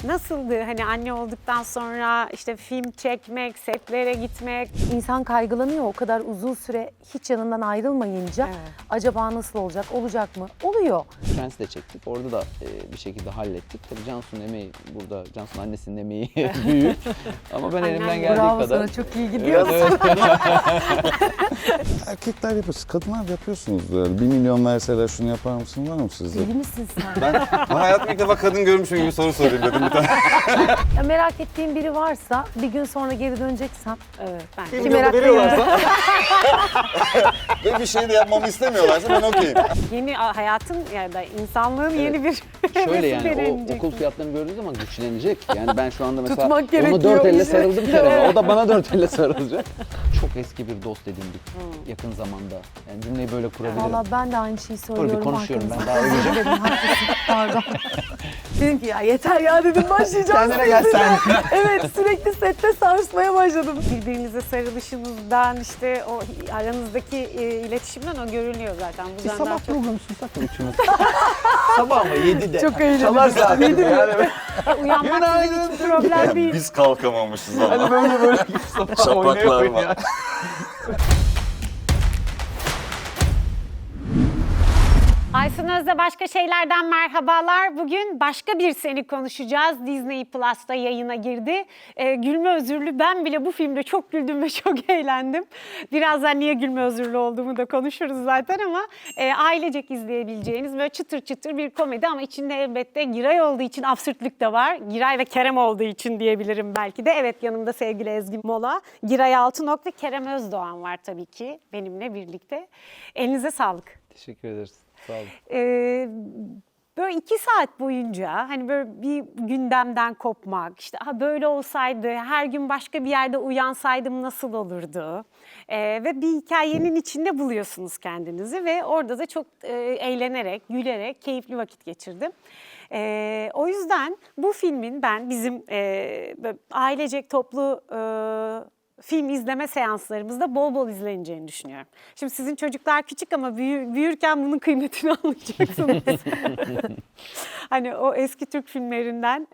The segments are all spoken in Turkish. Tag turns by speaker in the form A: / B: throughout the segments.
A: Nasıldı hani anne olduktan sonra işte film çekmek, setlere gitmek?
B: İnsan kaygılanıyor o kadar uzun süre hiç yanından ayrılmayınca.
A: Evet.
B: Acaba nasıl olacak, olacak mı? Oluyor.
C: Prens'i de çektik. Orada da bir şekilde hallettik. Tabii Cansu'nun emeği burada, Cansu'nun annesinin emeği büyük. Ama ben elimden geldiği
B: Bravo
C: kadar.
B: sana, çok iyi gidiyorsun.
D: Erkekler yapıyorsunuz, kadınlar yapıyorsunuz yani. 1 milyon verseler şunu yapar mısın, var mı sizde?
B: İyi misin sen?
E: Ben hayatımda ilk defa kadın görmüşüm gibi soru sorayım dedim bir tane.
B: Ya merak ettiğin biri varsa bir gün sonra geri döneceksen.
A: Evet, ben
B: Ki merak
E: veriyorlarsa ve bir şey de yapmamı istemiyorlarsa ben okeyim.
A: yeni hayatın ya da insanlığın yeni bir
C: Şöyle yani
A: öğreneceksin.
C: o okul fiyatlarını gördüğü zaman güçlenecek. Yani ben şu anda mesela
B: Tutmak
C: ona
B: gerekiyor
C: 4 elle
B: bizi.
C: sarıldım Kerem'e. O da bana 4 elle sarılacak. Çok eski bir dost edindik yakın zamanda. Yani cümleyi böyle kurabilirim.
B: Valla ben de aynı şeyi söylüyorum.
C: bir konuşuyorum ben,
B: arkanızdan.
C: daha
B: Özür dilerim, haklısın. Pardon. Dedim ki ya yeter ya dedim, başlayacağım.
C: Kendine gel sen.
B: Evet, sürekli sette sarsmaya başladım.
A: Birbirinize sarılışınızdan işte o aranızdaki iletişimden o görülüyor zaten.
C: Bir
A: Buradan
C: sabah
A: daha çok
C: programı sunsak mı üçümüz? Sabah mı? 7'de.
B: Çok eğlenceli.
C: Çalar zaten. Yani.
A: uyanmak sizin için problem değil.
E: Biz kalkamamışız ama.
C: Hani böyle
E: Şapaklar var.
C: ya.
A: Aysun Öz'de Başka Şeylerden merhabalar. Bugün başka bir seni konuşacağız. Disney Plus'ta yayına girdi. Gülme özürlü. Ben bile bu filmde çok güldüm ve çok eğlendim. Birazdan niye gülme özürlü olduğumu da konuşuruz zaten ama ailecek izleyebileceğiniz böyle çıtır çıtır bir komedi ama içinde elbette Giray olduğu için absürtlük de var. Giray ve Kerem olduğu için diyebilirim belki de. Evet, yanımda sevgili Ezgi Mola, Giray Altınok ve Kerem Özdoğan var tabii ki benimle birlikte. Elinize sağlık.
C: Teşekkür ederiz. Sağ olun.
A: Böyle 2 saat boyunca hani böyle bir gündemden kopmak, işte böyle olsaydı, her gün başka bir yerde uyansaydım nasıl olurdu? Ve bir hikayenin içinde buluyorsunuz kendinizi ve orada da çok eğlenerek, gülerek, keyifli vakit geçirdim. O yüzden bu filmin bizim böyle ailecek toplu film izleme seanslarımızda bol bol izleneceğini düşünüyorum. Şimdi sizin çocuklar küçük ama büyürken bunun kıymetini anlayacaksınız. Hani o eski Türk filmlerinden,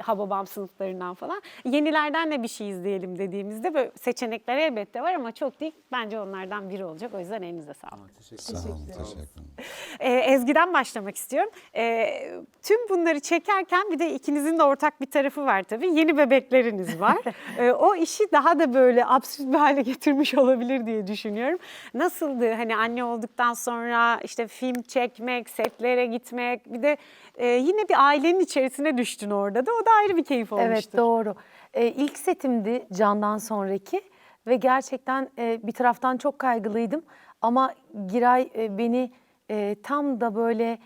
A: Hababam sınıflarından falan. Yenilerden de bir şey izleyelim dediğimizde böyle seçenekler elbette var ama çok değil. Bence onlardan biri olacak. O yüzden elinize sağlık.
D: Sağ olun, teşekkür ederim.
A: Ezgi'den başlamak istiyorum. Tüm bunları çekerken bir de ikinizin de ortak bir tarafı var tabii. Yeni bebekleriniz var. O işi daha da böyle absürt bir hale getirmiş olabilir diye düşünüyorum. Nasıldı hani anne olduktan sonra işte film çekmek, setlere gitmek, bir de yine bir ailenin içerisine düştün orada da. O da ayrı bir keyif olmuştur.
B: Evet, doğru. İlk setimdi Can'dan sonraki ve gerçekten bir taraftan çok kaygılıydım. Ama Giray beni tam da böyle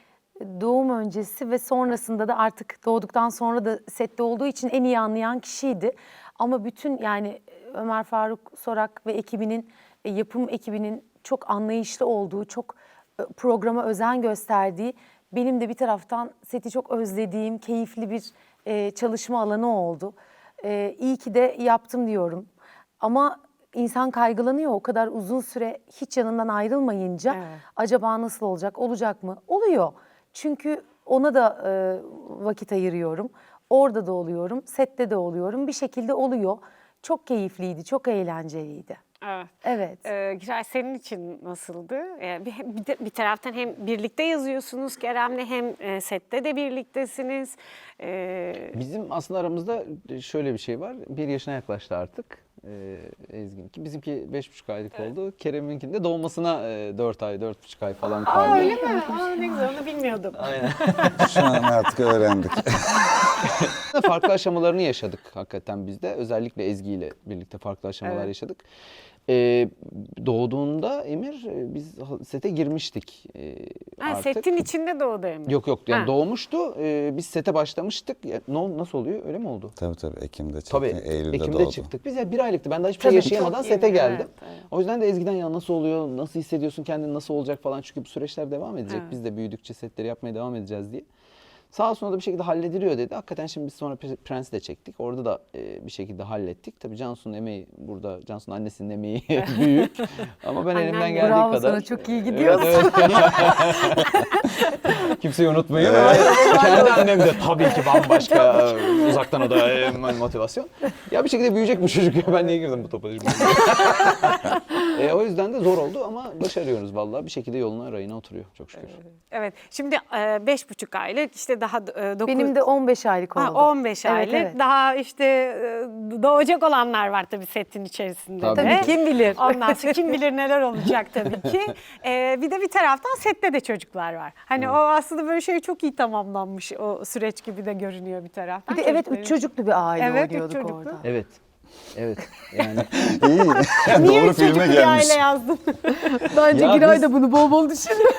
B: doğum öncesi ve sonrasında da artık doğduktan sonra da sette olduğu için en iyi anlayan kişiydi. Ama bütün yani Ömer Faruk Sorak ve ekibinin, yapım ekibinin çok anlayışlı olduğu, çok programa özen gösterdiği, benim de bir taraftan seti çok özlediğim, keyifli bir çalışma alanı oldu. İyi ki de yaptım diyorum. Ama insan kaygılanıyor o kadar uzun süre hiç yanından ayrılmayınca.
A: Evet.
B: Acaba nasıl olacak, olacak mı? Oluyor. Çünkü ona da vakit ayırıyorum. Orada da oluyorum, sette de oluyorum. Bir şekilde oluyor. Çok keyifliydi, çok eğlenceliydi.
A: Evet.
B: Evet.
A: Giray, senin için nasıldı? Bir taraftan hem birlikte yazıyorsunuz Kerem'le hem sette de birliktesiniz.
C: Bizim aslında aramızda şöyle bir şey var. 1 yaşına yaklaştı artık Ezgi'ninki. Bizimki 5,5 aylık oldu. Kerem'inkinin de doğmasına 4 ay, 4,5 ay falan kaldı.
A: Öyle mi? Ne güzel, onu bilmiyordum.
C: Aynen.
D: Şu an artık öğrendik.
C: Farklı aşamalarını yaşadık hakikaten biz de. Özellikle Ezgi ile birlikte farklı aşamalar
A: Evet.
C: yaşadık. Doğduğunda Emir biz sete girmiştik artık.
A: Setin içinde doğdu Emre.
C: Yok yani
A: Ha.
C: doğmuştu. Biz sete başlamıştık. Nasıl oluyor? Öyle mi oldu?
D: Tabii Ekim'de çekti,
C: Tabii.
D: Eylül'de
C: Ekim'de
D: doğdu.
C: çıktık. Biz ya 1 aylıktı. Ben daha hiçbir şey
B: Tabii,
C: yaşayamadan
A: çok
C: sete
A: yeni,
C: geldim.
A: evet.
C: O yüzden de Ezgi'den ya nasıl oluyor, nasıl hissediyorsun kendini, nasıl olacak falan. Çünkü bu süreçler devam edecek.
A: Evet.
C: Biz de büyüdükçe setleri yapmaya devam edeceğiz diye. Sağ olsun o da bir şekilde hallediliyor dedi. Hakikaten şimdi biz sonra Prens'i de çektik. Orada da bir şekilde hallettik. Tabii Cansu'nun emeği burada, Cansu'nun annesinin emeği büyük. Ama ben elimden
A: Annem
C: geldiği
B: Bravo
C: kadar.
B: sana, çok iyi gidiyorsun.
C: Kimseyi unutmayın. Kendi annem de tabii ki bambaşka. Uzaktan o da motivasyon. Ya bir şekilde büyüyecek bu çocuk ya. Ben niye girdim bu topa şimdi? O yüzden de zor oldu ama başarıyoruz vallahi. Bir şekilde yoluna rayına oturuyor çok şükür.
A: Evet. Şimdi 5,5 aylık, işte daha 9...
B: Benim de 15 aylık oldu.
A: 15
B: Evet,
A: aylık.
B: evet.
A: Daha işte doğacak olanlar var tabii setin içerisinde
C: Tabii.
A: de.
B: Tabii, kim bilir.
A: Ondan sonra kim bilir neler olacak tabii ki. Bir de bir taraftan sette de çocuklar var. Hani o aslında böyle şey çok iyi tamamlanmış o süreç gibi de görünüyor bir taraftan.
B: Bir de evet,
A: Çocukların
B: 3 çocuklu bir aile
A: Evet, üç
B: oynuyorduk
A: çocuklu.
B: orada.
C: Evet. Evet. Yani
E: İyi.
A: Niye
E: Doğru
A: üç
E: filme
A: çocuklu bir
E: gelmiş.
A: aile yazdın?
B: Bence
C: Ya
B: Giray
C: biz-
B: da bunu bol bol düşünüyor.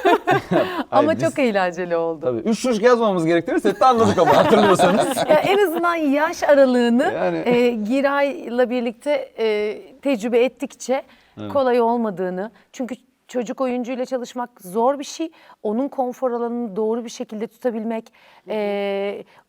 B: Ama
C: Hayır, biz-
B: çok eğlenceli oldu.
C: tabii 3 çocuk yazmamamız gerektiğini sette anladık ama hatırlıyorsanız.
B: Ya en azından yaş aralığını
C: Yani-
B: Giray'la birlikte tecrübe ettikçe kolay olmadığını. Çünkü çocuk oyuncuyla çalışmak zor bir şey. Onun konfor alanını doğru bir şekilde tutabilmek.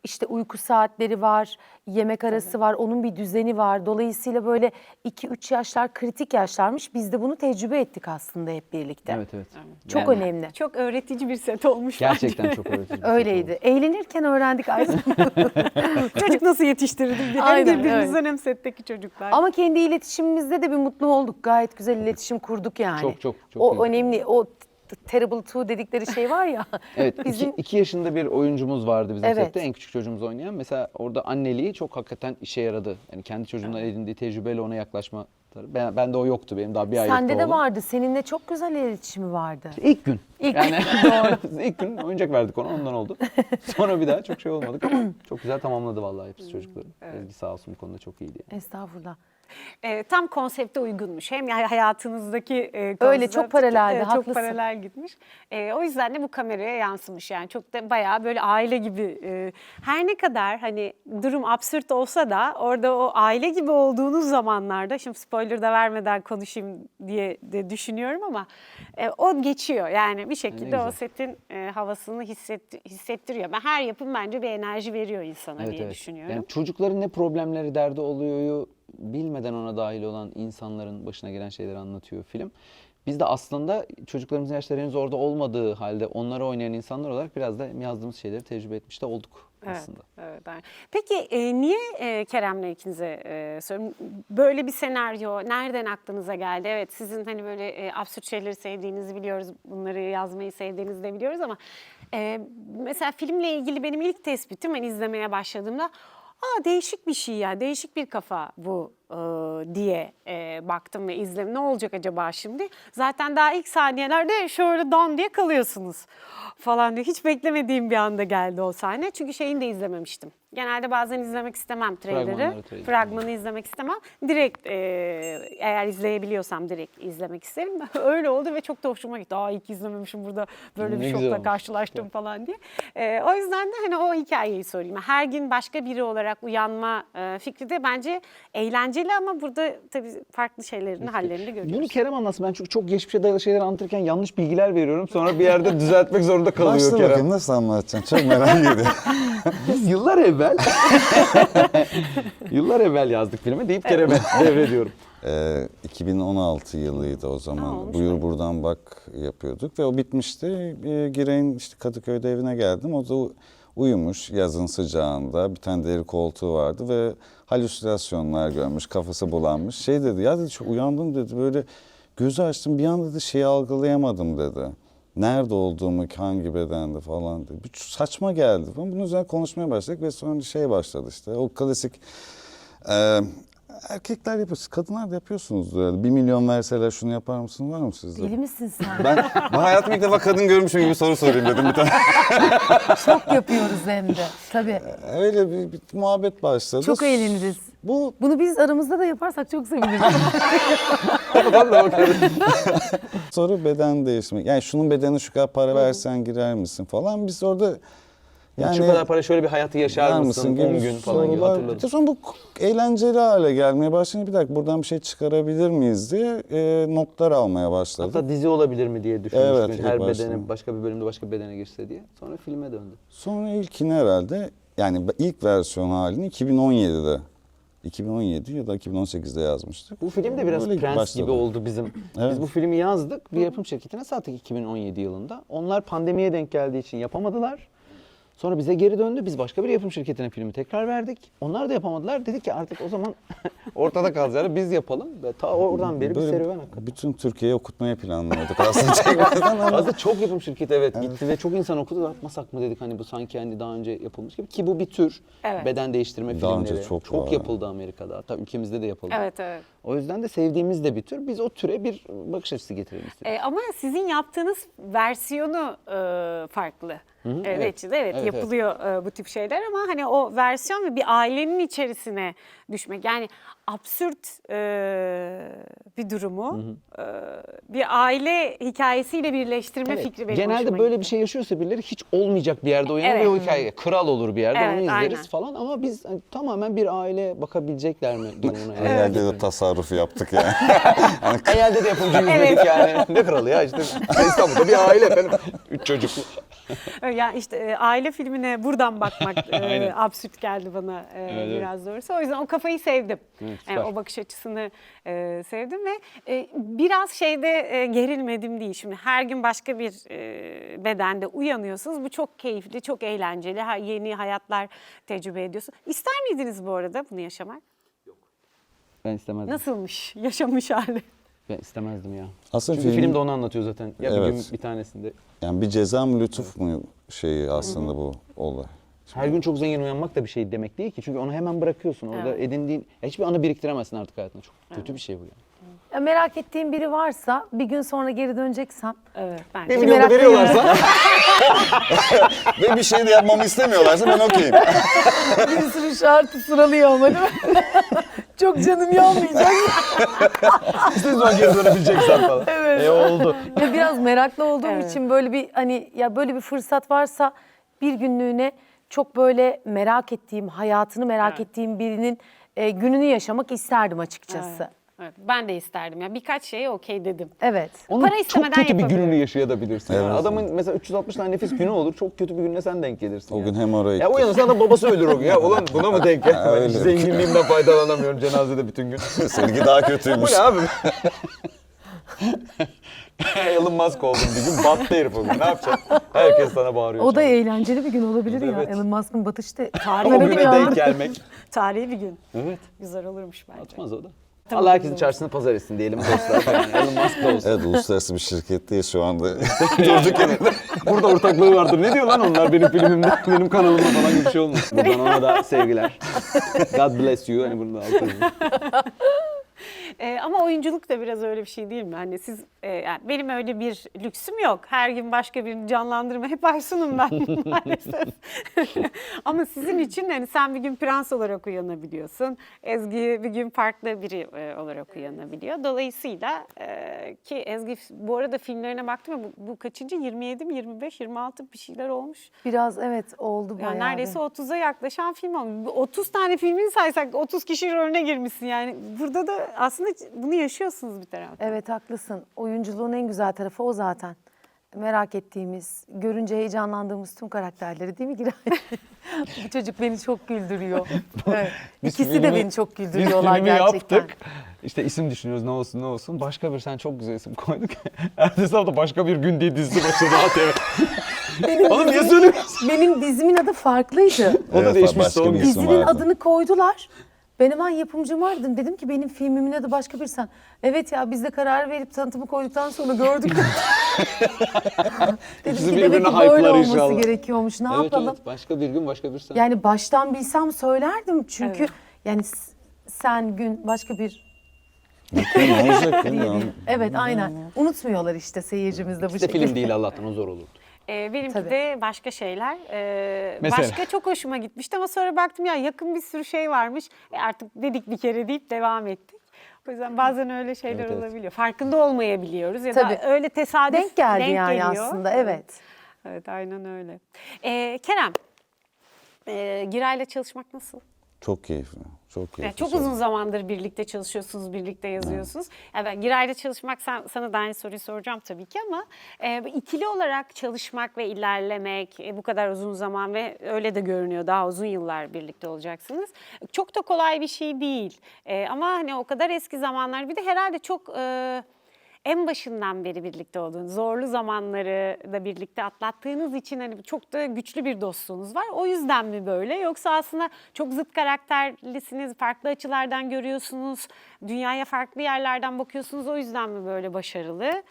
B: İşte uyku saatleri var, yemek arası var, onun bir düzeni var. Dolayısıyla böyle 2-3 yaşlar kritik yaşlarmış. Biz de bunu tecrübe ettik aslında hep birlikte.
C: Evet evet.
B: Çok
C: Yani
B: önemli.
A: Çok öğretici bir set olmuş
C: Gerçekten
A: bence.
C: çok öğretici. bir set
B: Öyleydi.
C: oldu.
B: Eğlenirken öğrendik ayrıca.
A: Çocuk nasıl yetiştirilir diye. Hem
B: Aynen,
A: birbirimizden hem setteki çocuklar.
B: Ama kendi iletişimimizde de bir mutlu olduk. Gayet güzel iletişim kurduk yani.
C: Çok
B: O
C: iyi.
B: önemli. O terrible two dedikleri şey var ya.
C: Evet,
B: Bizim
C: 2 yaşında bir oyuncumuz vardı bizim
B: Evet.
C: sette. En küçük çocuğumuz oynayan. Mesela orada anneliği çok hakikaten işe yaradı. Yani kendi çocuğundan edindiği tecrübeyle ona yaklaşma. Bende o yoktu. Benim daha bir aylık
B: sende de
C: oğlum.
B: vardı. Seninle çok güzel iletişimi vardı.
C: İlk gün.
B: İlk
C: Yani ilk gün oyuncak verdik ona, ondan oldu. Sonra bir daha çok şey olmadık ama çok güzel tamamladı vallahi hepsi çocukların. Ezgi sağ olsun bu konuda çok iyiydi. Yani.
B: Estağfurullah.
A: Tam konsepte uygunmuş. Hem hayatınızdaki
B: Öyle,
A: konsept,
B: çok paraleldi,
A: çok
B: haklısın.
A: paralel gitmiş. O yüzden de bu kameraya yansımış yani. Çok da bayağı böyle aile gibi. Her ne kadar hani durum absürt olsa da orada o aile gibi olduğunuz zamanlarda, şimdi spoiler da vermeden konuşayım diye de düşünüyorum ama o geçiyor. Yani bir şekilde
C: güzel.
A: o setin havasını hissettiriyor. Ben her yapım bence bir enerji veriyor insana diye düşünüyorum.
C: Yani çocukların ne problemleri, derdi oluyor bilmeden ona dahil olan insanların başına gelen şeyleri anlatıyor film. Biz de aslında çocuklarımızın yaşları henüz orada olmadığı halde onları oynayan insanlar olarak biraz da yazdığımız şeyleri tecrübe etmiş de olduk aslında.
A: Evet, aynen. Peki niye Kerem'le ikinize soruyorum? Böyle bir senaryo nereden aklınıza geldi? Evet, sizin hani böyle absürt şeyleri sevdiğinizi biliyoruz. Bunları yazmayı sevdiğinizi de biliyoruz ama mesela filmle ilgili benim ilk tespitim hani izlemeye başladığımda değişik bir şey ya, değişik bir kafa bu diye baktım ve izledim. Ne olacak acaba şimdi? Zaten daha ilk saniyelerde şöyle dan diye kalıyorsunuz falan diye. Hiç beklemediğim bir anda geldi o sahne. Çünkü şeyini de izlememiştim. Genelde bazen izlemek istemem trailer'ı. Fragmanı izlemek istemem. Direkt eğer izleyebiliyorsam direkt izlemek isterim. Öyle oldu ve çok da hoşuma gitti. İyi ki izlememişim, burada böyle
C: Ne
A: bir
C: güzel
A: şokla
C: olmuş.
A: karşılaştım falan diye. O yüzden de hani o hikayeyi sorayım. Her gün başka biri olarak uyanma fikri de bence eğlenceli ama burada tabii farklı şeylerin hallerini görüyoruz.
C: Bunu Kerem anlatsın. Ben çünkü çok geçmişe dayalı şeyler anlatırken yanlış bilgiler veriyorum. Sonra bir yerde düzeltmek zorunda kalıyor
E: Başla
C: Kerem.
E: bakayım nasıl anlatacaksın? Çok merak ediyorum.
C: Biz yıllar evvel yazdık filmi deyip Kerem'e devrediyorum.
E: 2016 yılıydı o zaman.
A: olmuş
E: Buyur Buradan Bak yapıyorduk ve o bitmişti. Giray'ın işte Kadıköy'de evine geldim. O da uyumuş yazın sıcağında. Bir tane deri koltuğu vardı ve halüsinasyonlar görmüş, kafası bulanmış. Şey dedi, ya dedi çok uyandım dedi, böyle gözü açtım bir anda dedi şeyi algılayamadım dedi. Nerede olduğumu, hangi bedende falan dedi. Bir saçma geldi falan. Bunun üzerine konuşmaya başladık ve sonra şey başladı işte. O klasik erkekler yapıyor, kadınlar da yapıyorsunuz yani. 1 milyon verseler şunu yapar mısın, var mı sizde?
B: Deli misin sen?
E: Ben hayatımda ilk defa kadın görmüşüm gibi soru sorayım dedim bir tane.
B: Çok yapıyoruz hem de. Tabii.
E: Öyle bir muhabbet başladı.
B: Çok eğleniriz. Bunu biz aramızda da yaparsak çok seviniriz.
E: Soru beden değiştirmek. Yani şunun bedeni şu kadar para versen girer misin falan. Biz orada
C: Şu kadar para şöyle bir hayatı yaşar
E: yer
C: mısın? 10
E: gibi
C: gün falan gibi
E: sorular.
C: hatırladım.
E: Sonra bu eğlenceli hale gelmeye başlayınca bir dakika buradan bir şey çıkarabilir miyiz diye notlar almaya başladık.
C: Hatta dizi olabilir mi diye düşünmüştüm.
E: Evet, ilk
C: Her
E: başta.
C: bedene, başka bir bölümde başka bir bedene girse diye. Sonra filme döndü.
E: Sonra ilkini herhalde yani ilk versiyon halini 2017'de 2017 ya da 2018'de yazmıştık.
C: Bu film de biraz
E: Böyle
C: Prens
E: başladı.
C: gibi oldu bizim.
E: Evet.
C: Biz bu filmi yazdık, bir yapım şirketine sattık 2017 yılında. Onlar pandemiye denk geldiği için yapamadılar. Sonra bize geri döndü. Biz başka bir yapım şirketine filmi tekrar verdik. Onlar da yapamadılar. Dedik ki artık o zaman ortada kalacağını biz yapalım. Ve ta oradan beri bir
E: Böyle
C: serüven hakikaten.
E: bütün Türkiye'yi okutmayı planlıyorduk aslında çekmeden ama
C: Aslında çok yapım şirketi gitti ve çok insan okudu. Yapmasak mı dedik hani bu sanki hani daha önce yapılmış gibi. Ki bu bir tür
A: Evet.
C: beden değiştirme
E: Daha
C: filmleri.
E: önce çok var.
C: yapıldı Amerika'da. Hatta ülkemizde de yapıldı.
A: Evet, evet.
C: O yüzden de sevdiğimiz de bir tür. Biz o türe bir bakış açısı getirelim istedik.
A: Ama sizin yaptığınız versiyonu farklı.
C: evet.
A: Neticede
C: Evet,
A: yapılıyor bu tip şeyler ama hani o versiyon ve bir ailenin içerisine düşmek. Yani absürt bir durumu bir aile hikayesiyle birleştirme
C: Evet.
A: fikri benim
C: Genelde
A: hoşuma
C: böyle
A: gitti.
C: bir şey yaşıyorsa birileri hiç olmayacak bir yerde uyanır
A: Evet.
C: ve o hikaye kral olur bir yerde
A: Evet,
C: onu izleriz
A: aynen.
C: falan ama biz hani, tamamen bir aile bakabilecekler mi durumuna. yani.
E: herhalde de tasarruf yaptık yani.
C: Hayalde de yapımcıyız dedik yani. Ne kralı ya işte İstanbul'da bir aile efendim. 3 çocuklu.
A: Yani işte aile filmine buradan bakmak
C: Aynen.
A: absürt geldi bana
C: Evet.
A: biraz doğrusu. O yüzden o kafayı sevdim.
C: Evet,
A: Yani
C: süper.
A: o bakış açısını sevdim ve biraz şeyde gerilmedim değil. Şimdi her gün başka bir bedende uyanıyorsunuz. Bu çok keyifli, çok eğlenceli. Yeni hayatlar tecrübe ediyorsunuz. İster miydiniz bu arada bunu yaşamak?
C: Ben istemezdim.
A: Nasılmış yaşamış hali?
C: Ben istemezdim ya.
E: Aslında
C: Çünkü film de onu anlatıyor zaten. Ya bir gün
E: Evet.
C: bir tanesinde.
E: Yani bir ceza mı lütuf mu şeyi aslında bu olay.
C: Her gün çok zengin uyanmak da bir şey demek değil ki. Çünkü onu hemen bırakıyorsun. Orada
A: Evet.
C: edindiğin hiçbir anı biriktiremezsin artık hayatında. Çok kötü bir şey bu yani.
B: Ya merak ettiğim biri varsa bir gün sonra geri döneceksem
A: Evet, ben
C: Bir
A: de.
C: milyon da
B: merak
C: veriyorlarsa
E: Ve bir şey de yapmamı istemiyorlarsa ben okeyim.
B: bir sürü şartı sıralıyor ama değil mi? Çok canım yanmayacak.
C: istediğin zaman geri dönebileceksen falan.
B: Evet.
C: Oldu.
B: Ve biraz meraklı olduğum
A: Evet.
B: için böyle bir hani ya böyle bir fırsat varsa bir günlüğüne çok böyle merak ettiğim, hayatını merak
A: Evet.
B: ettiğim birinin gününü yaşamak isterdim açıkçası.
A: Evet, ben de isterdim. Yani birkaç şeye okey dedim.
B: Evet.
C: Onun
A: Para
C: çok
A: istemeden
C: kötü bir
A: yapabilirim.
C: gününü yaşayabilirsin.
E: Evet.
C: Yani adamın mesela 360 tane nefis günü olur. Çok kötü bir gününe sen denk gelirsin.
E: O
C: yani.
E: gün hemoroid.
C: Ya uyanırsa da babası ölür o gün. Ya ulan buna mı denk geldi?
E: öyle.
C: Zenginliğimden faydalanamıyorum cenazede bütün gün.
E: Seninki daha
C: Bu
E: kötüymüş.
C: ne abi? Elon Musk oldum bir gün. Battı herif o gün. Ne yapacaksın? Herkes sana bağırıyor.
B: O da
C: şu an.
B: eğlenceli bir gün olabilir ya.
C: Evet.
B: Elon Musk'ın batışı
C: O
B: tarihine
C: güne
B: bir
C: denk gelmek.
A: Tarihi bir gün.
C: Evet.
A: Güzel olurmuş bence.
C: Atmaz o da.
A: Tamam,
C: Allah herkesin
A: güzel.
C: çarşısını pazar etsin diyelim dostlar. Yani Elon Musk da olsun.
E: Evet uluslararası bir şirketteyiz şu anda.
C: Durduk yere. Burada ortaklığı vardır. Ne diyor lan onlar benim filmimde, benim kanalımda falan gibi bir şey olmuş. Buradan ona da sevgiler. God bless you. Hani bunu da altarız.
A: Ama oyunculuk da biraz öyle bir şey değil mi? Hani siz, yani benim öyle bir lüksüm yok. Her gün başka birini canlandırma. Hep Aysun'um ben maalesef. Ama sizin için hani sen bir gün prens olarak uyanabiliyorsun. Ezgi bir gün farklı biri olarak uyanabiliyor. Dolayısıyla ki Ezgi bu arada filmlerine baktım ya bu kaçıncı? 27 mi? 25, 26 bir şeyler olmuş.
B: Biraz evet oldu bayağı.
A: Yani neredeyse
B: bir.
A: 30'a yaklaşan film olmuş. 30 tane filmini saysak 30 kişi rolüne girmişsin yani. Burada da aslında bunu yaşıyorsunuz bir taraftan.
B: Evet haklısın. Oyunculuğun en güzel tarafı o zaten. Merak ettiğimiz, görünce heyecanlandığımız tüm karakterleri değil mi Giray? Bu çocuk beni çok güldürüyor. Evet.
C: Biz
B: İkisi de
C: filmi-
B: beni çok
C: Biz
B: güldürüyorlar
C: filmi
B: gerçekten.
C: yaptık. İşte isim düşünüyoruz ne olsun ne olsun. Başka bir sen çok güzel isim koyduk. Ertesi hafta başka bir gün diye dizisi başladı ATV. Oğlum niye söylüyorsun?
B: Benim dizimin adı farklıydı.
C: O da
E: Evet,
C: değişmiş
E: başka
C: son
E: bir
C: gün.
E: isim
B: Dizinin
E: vardı.
B: adını koydular. Ben hemen yapımcımı aradım. Dedim ki benim filmimin adı başka bir sen. Evet ya biz de karar verip tanıtımı koyduktan sonra gördük. Dedim
C: İkisi
B: ki demek
C: birbirine
B: ki böyle
C: hype'lar
B: olması
C: inşallah.
B: gerekiyormuş. Ne
C: Evet
B: yapalım?
C: evet başka bir gün başka bir sen.
B: Yani baştan bilsem söylerdim. Çünkü
A: Evet.
B: yani sen gün başka bir
E: Ne olacak
B: diye
E: bilmiyorum.
B: değil. Evet aynen. Unutmuyorlar işte seyircimiz de bu
C: İşte
B: şekilde.
C: film değil Allah'tan o zor olurdu.
A: Benimki
B: Tabii.
A: de başka şeyler.
C: Mesela?
A: Başka çok hoşuma gitmişti ama sonra baktım ya yakın bir sürü şey varmış. Artık dedik bir kere deyip devam ettik. O yüzden bazen öyle şeyler
C: Evet.
A: olabiliyor. Farkında olmayabiliyoruz ya
B: Tabii.
A: da öyle tesadüf
B: Denk geldi
A: denk
B: yani
A: geliyor.
B: aslında evet.
A: Evet aynen öyle. Kerem Giray'la çalışmak nasıl?
E: Çok keyifli. Çok keyifli.
A: Yani çok uzun zamandır birlikte çalışıyorsunuz, birlikte yazıyorsunuz. Yani ben Giray'la çalışmak, sana da aynı soruyu soracağım tabii ki ama ikili olarak çalışmak ve ilerlemek bu kadar uzun zaman ve öyle de görünüyor, daha uzun yıllar birlikte olacaksınız. Çok da kolay bir şey değil. Ama hani o kadar eski zamanlar, bir de herhalde çok en başından beri birlikte olduğunuz, zorlu zamanları da birlikte atlattığınız için hani çok da güçlü bir dostluğunuz var. O yüzden mi böyle? Yoksa aslında çok zıt karakterlisiniz, farklı açılardan görüyorsunuz, dünyaya farklı yerlerden bakıyorsunuz. O yüzden mi böyle başarılı?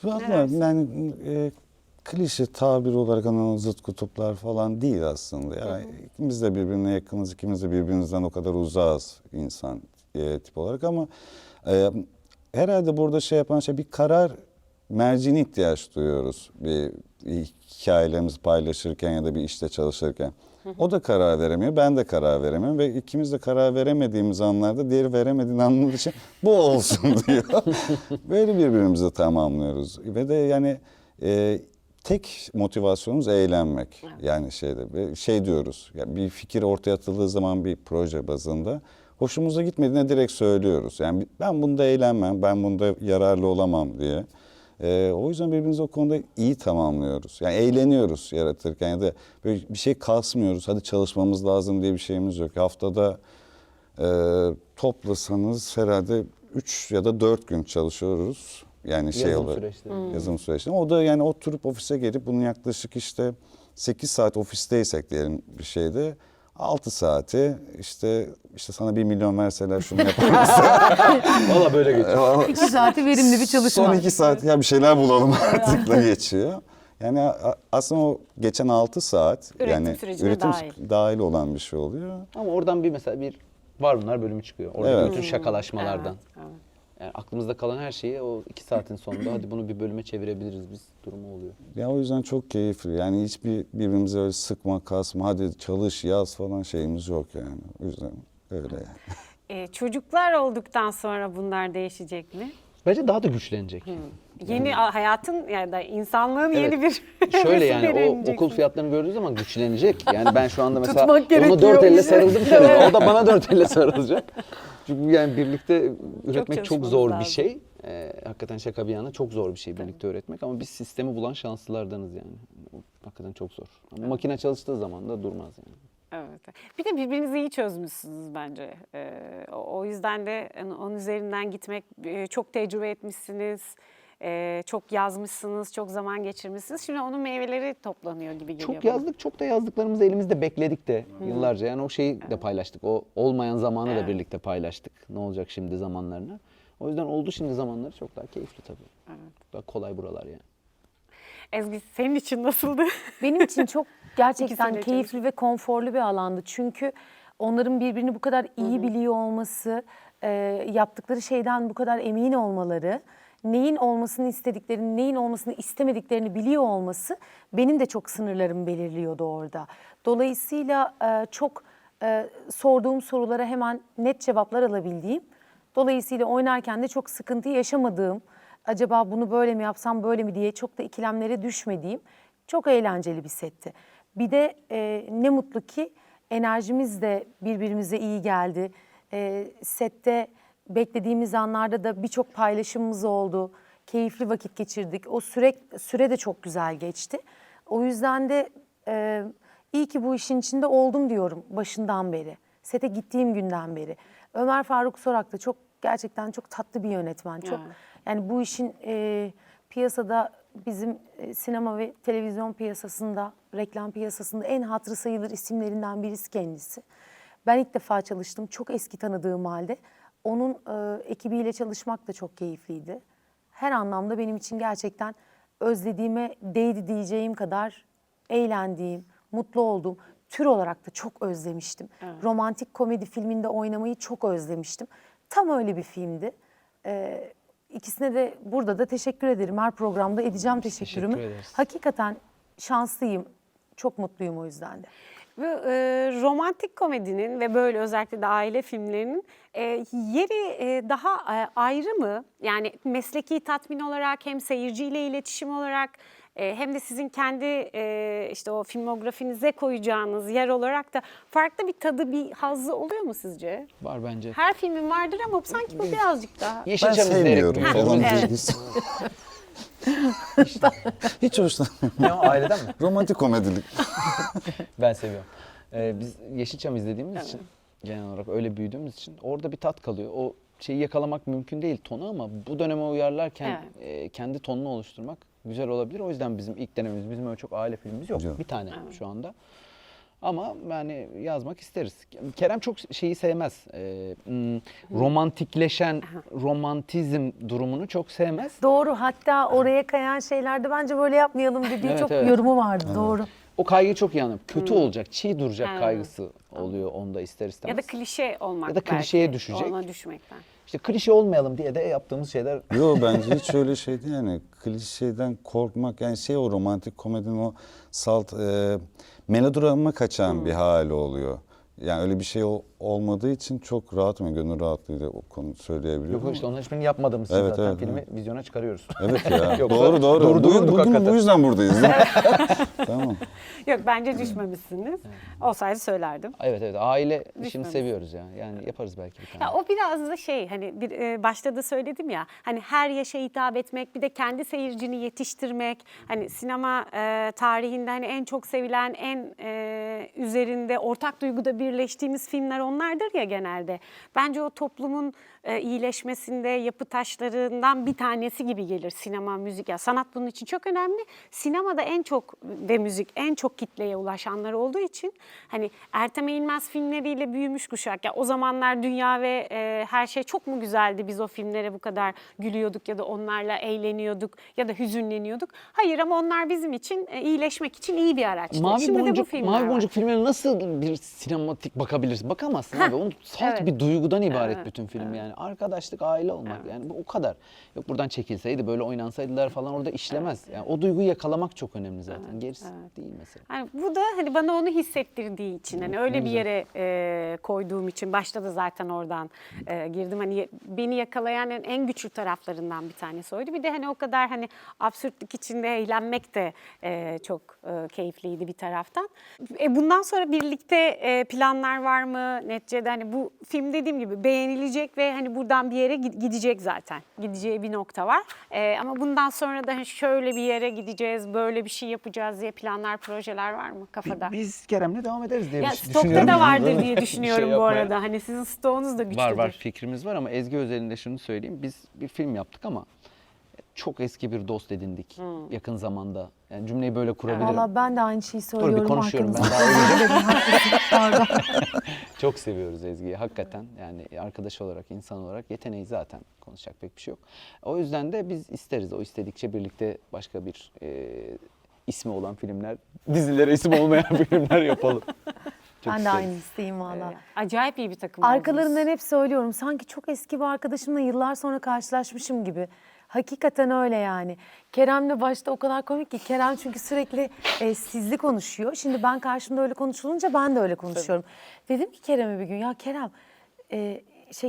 E: Vallahi yani klişe tabir olarak hani zıt kutuplar falan değil aslında. Yani ikimiz de birbirine yakınız, ikimiz de birbirimizden o kadar uzağız insan tip olarak ama herhalde burada şey yapan şey, bir karar merciğine ihtiyaç duyuyoruz. Bir hikayelerimizi paylaşırken ya da bir işte çalışırken. O da karar veremiyor, ben de karar veremiyorum ve ikimiz de karar veremediğimiz anlarda diğeri veremediğini anladığı için bu olsun diyor. Böyle birbirimizi tamamlıyoruz ve de yani tek motivasyonumuz eğlenmek. Yani şey diyoruz, yani bir fikir ortaya atıldığı zaman bir proje bazında hoşumuza gitmediğine direkt söylüyoruz. Yani ben bunda eğlenmem, ben bunda yararlı olamam diye. O yüzden birbirimizi o konuda iyi tamamlıyoruz. Yani eğleniyoruz yaratırken ya da böyle bir şey kasmıyoruz. Hadi çalışmamız lazım diye bir şeyimiz yok. Haftada toplasanız herhalde 3 ya da 4 gün çalışıyoruz. Yani
C: Yazım süreçte.
E: yazım süreçte. O da yani oturup ofise gelip bunun yaklaşık işte 8 saat ofisteysek diyelim bir şeyde, 6 saati işte sana 1 milyon verseler şunu yapar mısın?
C: Valla böyle geçiyor.
B: 2 saati verimli bir çalışma.
E: Son 2 saat ya bir şeyler bulalım artık da geçiyor. Yani aslında o geçen 6 saat
A: Üretim
E: yani
A: sürecine
E: üretim
A: dahil.
E: dahil olan bir şey oluyor.
C: Ama oradan mesela bir Var Bunlar bölümü çıkıyor. Orada
E: Evet.
C: bütün şakalaşmalardan.
A: Evet.
C: Yani aklımızda kalan her şeyi o 2 saatin sonunda hadi bunu bir bölüme çevirebiliriz biz durumu oluyor.
E: Ya o yüzden çok keyifli. Yani birbirimize öyle sıkma, kasma, hadi çalış, yaz falan şeyimiz yok yani. O yüzden öyle yani.
A: Çocuklar olduktan sonra bunlar değişecek mi?
C: Bence daha da güçlenecek.
A: Yeni hayatın ya da insanlığın
C: Evet.
A: yeni bir
C: Şöyle
A: evresi
C: yani o
A: belirleyeceksin.
C: okul fiyatlarını gördüğü zaman güçlenecek. Yani ben şu anda mesela
B: Tutmak
C: ona
B: gerekiyor
C: 4 elle
B: bizi.
C: sarıldım şöyle. O da bana 4 elle sarılacak. Çünkü yani birlikte üretmek çok
A: çalışmamız
C: zor bir
A: lazım.
C: şey. Hakikaten şaka bir yana çok zor bir şey birlikte öğretmek ama biz sistemi bulan şanslılardanız yani. O hakikaten çok zor. Ama makine çalıştığı zaman da durmaz yani.
A: Evet. Bir de birbirinizi iyi çözmüşsünüz bence. O yüzden de onun üzerinden gitmek, çok tecrübe etmişsiniz, çok yazmışsınız, çok zaman geçirmişsiniz. Şimdi onun meyveleri toplanıyor gibi geliyor
C: Çok
A: bana.
C: yazdık, çok da yazdıklarımızı elimizde bekledik de yıllarca. Yani o şeyi de paylaştık. O olmayan zamanı da birlikte paylaştık. Ne olacak şimdi zamanlarına. O yüzden oldu şimdi zamanları çok daha keyifli tabii.
A: Evet.
C: Daha kolay buralar yani.
A: Ezgi, senin için nasıldı?
B: Benim için çok gerçekten
A: İkisiyle
B: keyifli ve konforlu bir alandı. Çünkü onların birbirini bu kadar iyi biliyor olması, yaptıkları şeyden bu kadar emin olmaları, neyin olmasını istediklerini, neyin olmasını istemediklerini biliyor olması benim de çok sınırlarımı belirliyordu orada. Dolayısıyla çok sorduğum sorulara hemen net cevaplar alabildiğim, dolayısıyla oynarken de çok sıkıntı yaşamadığım, acaba bunu böyle mi yapsam böyle mi diye çok da ikilemlere düşmediğim çok eğlenceli bir setti. Bir de ne mutlu ki enerjimiz de birbirimize iyi geldi. Sette beklediğimiz anlarda da birçok paylaşımımız oldu. Keyifli vakit geçirdik. O süre de çok güzel geçti. O yüzden de iyi ki bu işin içinde oldum diyorum başından beri. Sete gittiğim günden beri. Ömer Faruk Sorak da gerçekten çok tatlı bir yönetmen. Çok
A: Evet.
B: yani bu işin piyasada bizim sinema ve televizyon piyasasında, reklam piyasasında en hatırı sayılır isimlerinden birisi kendisi. Ben ilk defa çalıştım, çok eski tanıdığım halde. Onun ekibiyle çalışmak da çok keyifliydi. Her anlamda benim için gerçekten özlediğime değdi diyeceğim kadar eğlendiğim, mutlu olduğum, tür olarak da çok özlemiştim. Romantik komedi filminde oynamayı çok özlemiştim. Tam öyle bir filmdi. İkisine de burada da teşekkür ederim. Her programda edeceğim teşekkürümü.
C: teşekkür ederiz.
B: Hakikaten şanslıyım. Çok mutluyum o yüzden de.
A: Ve romantik komedinin ve böyle özellikle de aile filmlerinin yeri daha ayrı mı? Yani mesleki tatmin olarak hem seyirciyle iletişim olarak hem de sizin kendi işte o filmografinize koyacağınız yer olarak da farklı bir tadı, bir hazzı oluyor mu sizce?
C: Var bence.
A: Her filmin vardır ama sanki bu birazcık daha.
D: Ben
C: Yeşilçam izleyerek
D: sevmiyorum
C: büyüdüm.
D: falan
A: Evet.
D: dizisi. Hiç hoşlanmıyorum.
C: Ne o, aileden mi?
D: Romantik komedilik.
C: Ben seviyorum. Biz Yeşilçam izlediğimiz için, genel olarak öyle büyüdüğümüz için orada bir tat kalıyor. O şeyi yakalamak mümkün değil, tonu, ama bu döneme uyarlarken kendi tonunu oluşturmak güzel olabilir. O yüzden bizim ilk denememiz, bizim öyle çok aile filmimiz yok.
D: Yok.
C: Bir tane şu anda. Ama yani yazmak isteriz. Kerem çok şeyi sevmez. Romantikleşen, romantizm durumunu çok sevmez.
B: Doğru, hatta oraya kayan şeylerde bence böyle yapmayalım dediği
C: Evet,
B: çok
C: evet.
B: yorumu vardı. Doğru.
C: O kaygıyı çok iyi anlıyorum. Kötü olacak, çiğ duracak kaygısı oluyor onda ister istemez.
A: Ya da klişe olmak
C: Ya da klişeye
A: belki,
C: düşecek.
A: ona düşmekten.
C: İşte klişe olmayalım diye de yaptığımız şeyler.
E: Yok, bence hiç öyle şey değil yani. Klişeden korkmak, yani şey, o romantik komedinin o salt melodrama kaçan bir hali oluyor. Yani öyle bir şey olmadığı için çok rahatım, gönül rahatlığıyla o konu söyleyebiliyorum.
C: Yok işte onların hiçbirini yapmadığımız için
E: Evet,
C: zaten
E: evet,
C: filmi vizyona çıkarıyoruz.
E: Evet ya.
C: Yoksa
E: doğru.
C: durdururduk
E: Bugün
C: hakikaten.
E: bu yüzden buradayız. Tamam.
A: Yok, bence düşmemişsiniz. Olsaydı söylerdim.
C: Evet, aile işini
A: Düşmemiş.
C: seviyoruz ya. Yani yaparız belki bir tane.
A: Ya o biraz da şey, hani başta da söyledim ya, hani her yaşa hitap etmek, bir de kendi seyircini yetiştirmek. Hani sinema tarihinde hani en çok sevilen, en üzerinde ortak duyguda birleştiğimiz filmler onlardır ya genelde. Bence o toplumun iyileşmesinde yapı taşlarından bir tanesi gibi gelir sinema, müzik. Ya sanat bunun için çok önemli. Sinemada en çok ve müzik en çok kitleye ulaşanlar olduğu için hani Ertem Eğilmez filmleriyle büyümüş kuşak. Ya o zamanlar dünya ve her şey çok mu güzeldi, biz o filmlere bu kadar gülüyorduk ya da onlarla eğleniyorduk ya da hüzünleniyorduk. Hayır, ama onlar bizim için iyileşmek için iyi bir araçtı.
C: Mavi
A: Şimdi de bu
C: Boncuk,
A: filmler
C: Mavi
A: var.
C: Boncuk filmine nasıl bir sinematik bakabilirsin? Bakamazsın abi. Onun salt
A: evet.
C: bir duygudan ibaret bütün film yani. Arkadaşlık, aile olmak yani bu o kadar. Yok buradan çekilseydi, böyle oynansaydılar falan orada işlemez. Yani o duyguyu yakalamak çok önemli zaten. Gerisi değil mesela.
A: Yani bu da hani bana onu hissettirdiği için, hani öyle bir yere koyduğum için, başta da zaten oradan girdim. Hani beni yakalayan en güçlü taraflarından bir tanesi oydu. Bir de hani o kadar hani absürtlük içinde eğlenmek de çok keyifliydi bir taraftan. Bundan sonra birlikte planlar var mı neticede? Hani bu film dediğim gibi beğenilecek ve hani buradan bir yere gidecek zaten. Gideceği bir nokta var. Ama bundan sonra da hani şöyle bir yere gideceğiz, böyle bir şey yapacağız diye planlar, projeler var mı kafada?
C: Biz Kerem'le devam ederiz diye
A: Ya
C: düşünüyorum.
A: stokta da
C: yani.
A: vardır diye düşünüyorum
C: şey
A: bu
C: yapmaya.
A: arada. Hani sizin stoğunuz da güçlüdür.
C: Var fikrimiz var ama Ezgi özelinde şunu söyleyeyim. Biz bir film yaptık ama çok eski bir dost edindik yakın zamanda. Yani cümleyi böyle kurabilirim.
B: Valla ben de aynı şeyi
C: Dur
B: söylüyorum.
C: bir konuşuyorum ben
B: arkanızda.
C: daha önce.
B: Pardon.
C: Çok seviyoruz Ezgi'yi hakikaten. Yani arkadaş olarak, insan olarak yeteneği zaten konuşacak pek bir şey yok. O yüzden de biz isteriz. O istedikçe birlikte başka bir ismi olan filmler, dizilere isim olmayan filmler yapalım. Çok
B: Ben de
C: isteriz.
B: aynı isteğim valla.
A: Acayip iyi bir takım
B: Arkalarından
A: oldunuz.
B: hep söylüyorum. Sanki çok eski bir arkadaşımla yıllar sonra karşılaşmışım gibi. Hakikaten öyle yani. Kerem'le başta o kadar komik ki. Kerem çünkü sürekli sizli konuşuyor. Şimdi ben karşımda öyle konuşulunca ben de öyle konuşuyorum. Dedim ki Kerem'e bir gün, ya Kerem,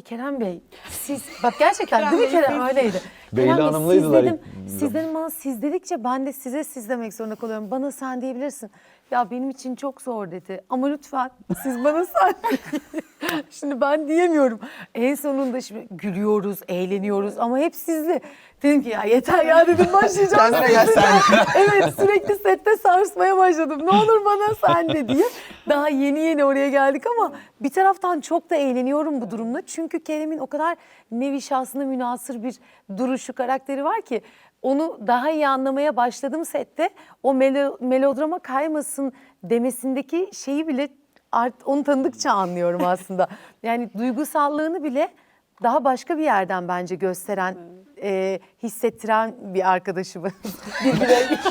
B: Kerem Bey, siz bak gerçekten değil mi Kerem, öyleydi.
C: Beyli
B: Kerem Bey,
C: Hanım'laydılar
B: siz dedim,
C: ilk
B: siz dedim bana siz dedikçe ben de siz demek zorunda kalıyorum. Bana sen diyebilirsin. Ya benim için çok zor dedi. Ama lütfen siz bana sen Şimdi ben diyemiyorum. En sonunda şimdi gülüyoruz, eğleniyoruz ama hep sizli. Dedim ki ya yeter ya dedim, başlayacağım.
C: Kendine gel sen.
B: Evet, sürekli sette sarsmaya başladım. Ne olur bana sen de diye. Daha yeni oraya geldik ama bir taraftan çok da eğleniyorum bu durumda. Çünkü Kerem'in o kadar nevi şahsına münhasır bir duruşu, karakteri var ki onu daha iyi anlamaya başladım sette. O melodrama kaymasın demesindeki şeyi bile onu tanıdıkça anlıyorum aslında. Yani duygusallığını bile daha başka bir yerden bence gösteren, hissettiren bir arkadaşımız.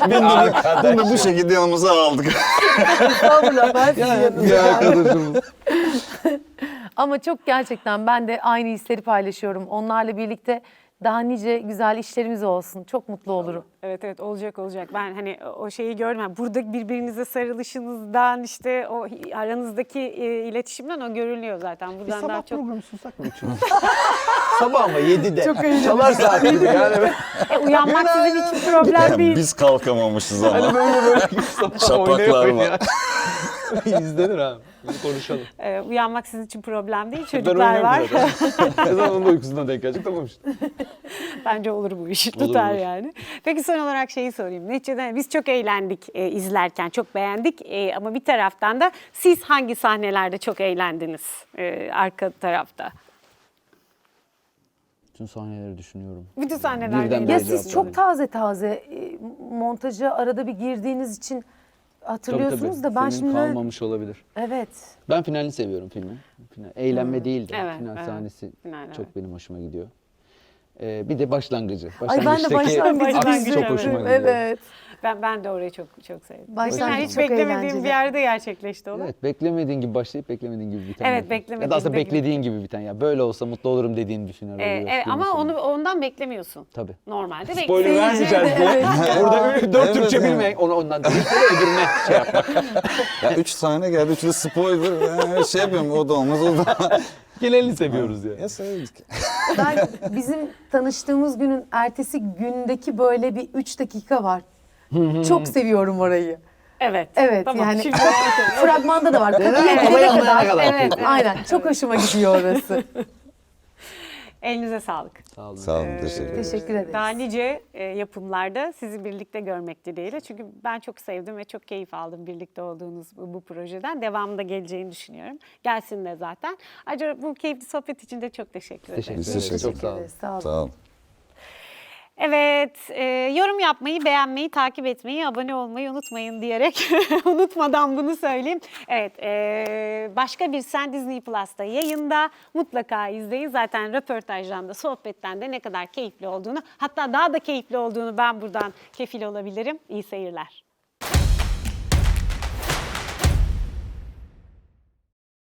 E: Bunu da bu şekilde yanımıza aldık.
B: Estağfurullah, ben sizin yanınızdayım.
E: Bir arkadaşımız.
B: Ama çok gerçekten ben de aynı hisleri paylaşıyorum. Onlarla birlikte daha nice güzel işlerimiz olsun. Çok mutlu olurum.
A: Evet olacak. Ben hani o şeyi gördüm. Yani burada birbirinize sarılışınızdan, işte o aranızdaki iletişimden o görülüyor zaten.
C: Bir
A: Buradan daha
C: sabah
A: çok
C: programı sunsak mı üçümüz? Sabah ama 7'de.
B: Çok eğlenceli.
C: Çalar saat gibi yani.
A: Uyanmak sizin için problem değil.
E: Biz kalkamamışız ama.
C: Hani böyle sabah
E: Şapaklar
C: oynaya
E: var.
C: oynaya. İzlenir ha. Biz konuşalım.
A: Uyanmak sizin için problem değil.
C: Ben
A: Çocuklar var.
C: oynuyorum zaten. Ne zaman onun da uykusundan denk gelecek tamam işte.
A: Bence olur bu iş.
C: Olur,
A: Tutar
C: olur.
A: yani. Peki son olarak şeyi sorayım. Neticede biz çok eğlendik izlerken. Çok beğendik. Ama bir taraftan da siz hangi sahnelerde çok eğlendiniz arka tarafta?
C: Bütün sahneleri düşünüyorum.
A: Bütün sahnelerde
C: Birden
A: eğlendiniz.
B: Ya
C: bir
B: siz
C: cevap
B: çok
C: vereyim.
B: taze taze montaja arada bir girdiğiniz için hatırlıyorsunuz da ben
C: Senin
B: şimdi...
C: kalmamış olabilir.
B: Evet.
C: Ben finalini seviyorum filmin. Eğlenme değil de
A: Evet,
C: final
A: evet.
C: sahnesi
A: Final,
C: çok
A: evet.
C: benim hoşuma gidiyor. Bir de başlangıcı.
B: Ay ben de
C: Başlangıçtaki
B: başlangıcı
C: çok hoşuma gidiyor.
B: Evet.
A: Ben de orayı çok sevdim.
B: Başlangıç
A: Hiç
B: çok
A: beklemediğim
B: eğlenceli.
A: bir yerde gerçekleşti o.
C: Evet, beklemediğin gibi başlayıp beklemediğin gibi biten.
A: Evet,
C: bir film.
A: beklemediğin
C: Ya da aslında
A: gibi.
C: beklediğin gibi biten. Ya böyle olsa mutlu olurum dediğin bir final oluyor.
A: Evet,
C: filmin
A: ama
C: sonunda.
A: ondan beklemiyorsun.
C: Tabii.
A: Normalde
C: Spoiler
A: bekleyeceğiz.
C: vermeyeceğiz diye. Orada dört
E: Evet,
C: Türkçe
E: evet.
C: bilmek, ondan değil de öbürüne şey yapmak.
E: Ya 3 sahne geldi, 3 de spoiler. Şey yapıyorum, o da olmaz, o da.
C: Genelini seviyoruz ya.
E: Ya sevdik.
B: Ben bizim tanıştığımız günün ertesi gündeki böyle bir 3 dakika var. Çok seviyorum orayı.
A: Evet.
B: Evet
A: Tamam,
B: yani
A: şimdi
B: fragmanda da var. Kapıya
C: Evet,
B: gidene
C: havaya
B: kadar.
C: kadar.
A: Evet,
B: Aynen. Çok hoşuma gidiyor orası.
A: elinize sağlık.
C: Sağ olun.
E: Sağ olun, teşekkür ederim.
B: Teşekkür ederiz.
A: Daha nice yapımlarda sizi birlikte görmek dileğiyle. Çünkü ben çok sevdim ve çok keyif aldım birlikte olduğunuz bu projeden. Devamında geleceğini düşünüyorum. Gelsin de zaten. Ayrıca bu keyifli sohbet için de çok teşekkür ederim.
C: Teşekkür
E: Biz
C: ederim.
E: teşekkür
C: Çok sağ olun.
B: ederiz. Sağ olun.
E: Sağ olun.
A: Evet, yorum yapmayı, beğenmeyi, takip etmeyi, abone olmayı unutmayın diyerek unutmadan bunu söyleyeyim. Evet, başka bir Sen Disney Plus'ta yayında mutlaka izleyin. Zaten röportajdan da, sohbetten de ne kadar keyifli olduğunu, hatta daha da keyifli olduğunu ben buradan kefil olabilirim. İyi seyirler.